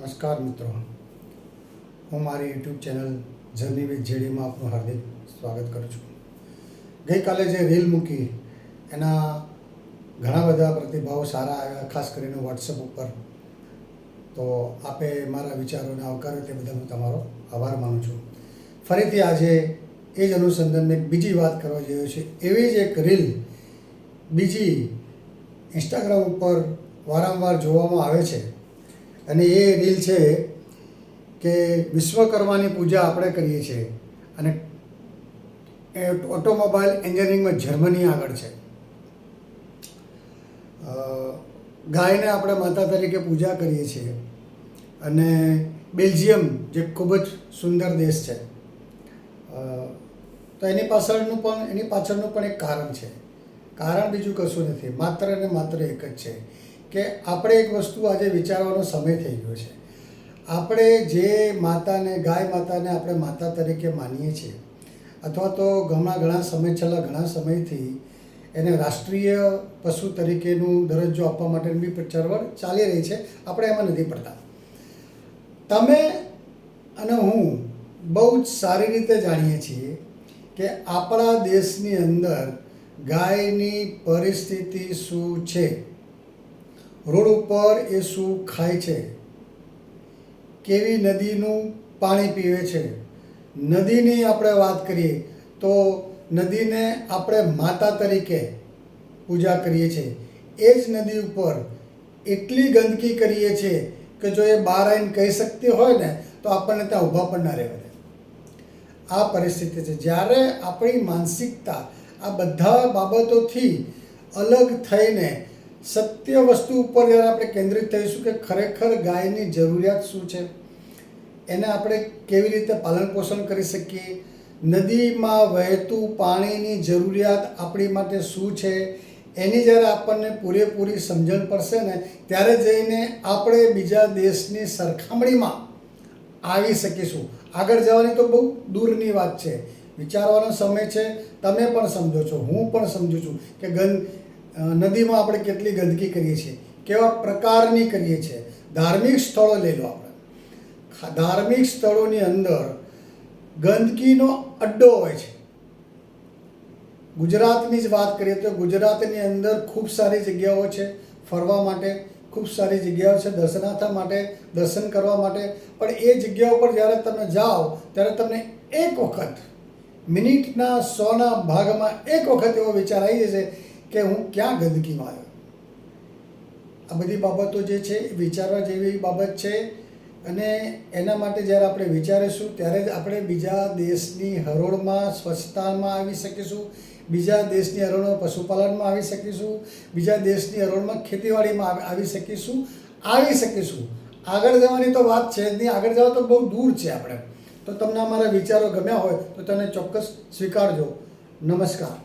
નમસ્કાર મિત્રો, હું મારી યુટ્યુબ ચેનલ જર્ની વિથ જેડીમાં આપનું હાર્દિક સ્વાગત કરું છું. ગઈકાલે જે રીલ મૂકી એના ઘણા બધા પ્રતિભાવો સારા આવ્યા, ખાસ કરીને વોટ્સઅપ ઉપર. તો આપે મારા વિચારોને આવકાર્યો તે બદલ હું તમારો આભાર માનું છું. ફરીથી આજે એ જ અનુસંધાનમાં એક બીજી વાત કરવા જઈ રહ્યો છે. એવી જ એક રીલ બીજી ઇન્સ્ટાગ્રામ ઉપર વારંવાર જોવામાં આવે છે અને એ રીલ છે કે વિશ્વકર્માની પૂજા આપણે કરીએ છીએ અને એ ઓટોમોબાઈલ એન્જિનિયરિંગમાં જર્મની આગળ છે. ગાયને આપણે માતા તરીકે પૂજા કરીએ છીએ અને બેલ્જિયમ જે ખૂબ જ સુંદર દેશ છે, તો એની પાછળનું પણ એક કારણ છે. કારણ બીજું કશું નથી, માત્ર ને માત્ર એક જ છે કે આપણે એક વસ્તુ આજે વિચારવાનો સમય થઈ ગયો છે. આપણે જે માતાને, ગાય માતાને આપણે માતા તરીકે માનીએ છીએ, અથવા તો છેલ્લા ઘણા સમયથી એને રાષ્ટ્રીય પશુ તરીકેનું દરજ્જો આપવા માટેની બી ચળવળ ચાલી રહી છે. આપણે એમાં નથી પડતા. તમે અને હું બહુ જ સારી રીતે જાણીએ છીએ કે આપણા દેશની અંદર ગાયની પરિસ્થિતિ શું છે, રોડ ઉપર એ શું ખાય છે, કેવી નદીનું પાણી પીવે છે. નદીની આપણે વાત કરીએ તો નદીને આપણે માતા તરીકે પૂજા કરીએ છીએ. એ જ નદી ઉપર એટલી ગંદકી કરીએ છીએ કે જો એ બહાર આવીને કહી શકતી હોય ને તો આપણને ત્યાં ઊભા પણ ના રહેવા દે. આ પરિસ્થિતિ છે. જ્યારે આપણી માનસિકતા આ બધા બાબતોથી અલગ થઈને સત્ય વસ્તુ ઉપર જ્યારે આપણે કેન્દ્રિત થઈશું કે ખરેખર ગાયની જરૂરિયાત શું છે, એને આપણે કેવી રીતે પાલન પોષણ કરી શકીએ, નદીમાં વહેતું પાણીની જરૂરિયાત આપણી માટે શું છે, એની જ્યારે આપણને પૂરેપૂરી સમજણ પડશે ને ત્યારે જઈને આપણે બીજા દેશની સરખામણીમાં આવી શકીશું. આગળ જવાની તો બહુ દૂરની વાત છે, વિચારવાનો સમય છે. તમે પણ સમજો છો, હું પણ સમજું છું કે નદીમાં આપણે કેટલી ગંદકી કરીએ છીએ, કેવા પ્રકારની કરીએ છીએ. ધાર્મિક સ્થળો લઈ લો. આપણે ધાર્મિક સ્થળોની અંદર ગંદકીનો અડ્ડો હોય છે. ગુજરાતની જ વાત કરીએ તો ગુજરાતની અંદર ખૂબ સારી જગ્યાઓ છે ફરવા માટે, ખૂબ સારી જગ્યાઓ છે દર્શનાર્થ માટે, દર્શન કરવા માટે. પણ એ જગ્યાઓ પર જ્યારે તમે જાઓ ત્યારે તમને એક વખત મિનિટના 100ના ભાગમાં એક વખત એવો વિચાર આવી જશે કે હું ક્યાં ગંદકીમાં આવ્યો. આ બધી બાબતો જે છે એ વિચારવા જેવી બાબત છે અને એના માટે જ્યારે આપણે વિચારીશું ત્યારે જ આપણે બીજા દેશની હરોળમાં સ્વચ્છતામાં આવી શકીશું, બીજા દેશની હરોળમાં પશુપાલનમાં આવી શકીશું, બીજા દેશની હરોળમાં ખેતીવાડીમાં આવી શકીશું. આગળ જવાની તો વાત છે જ નહીં, આગળ જવા તો બહુ દૂર છે આપણે. તો તમને અમારા વિચારો ગમ્યા હોય તો તેને ચોક્કસ સ્વીકારજો. નમસ્કાર.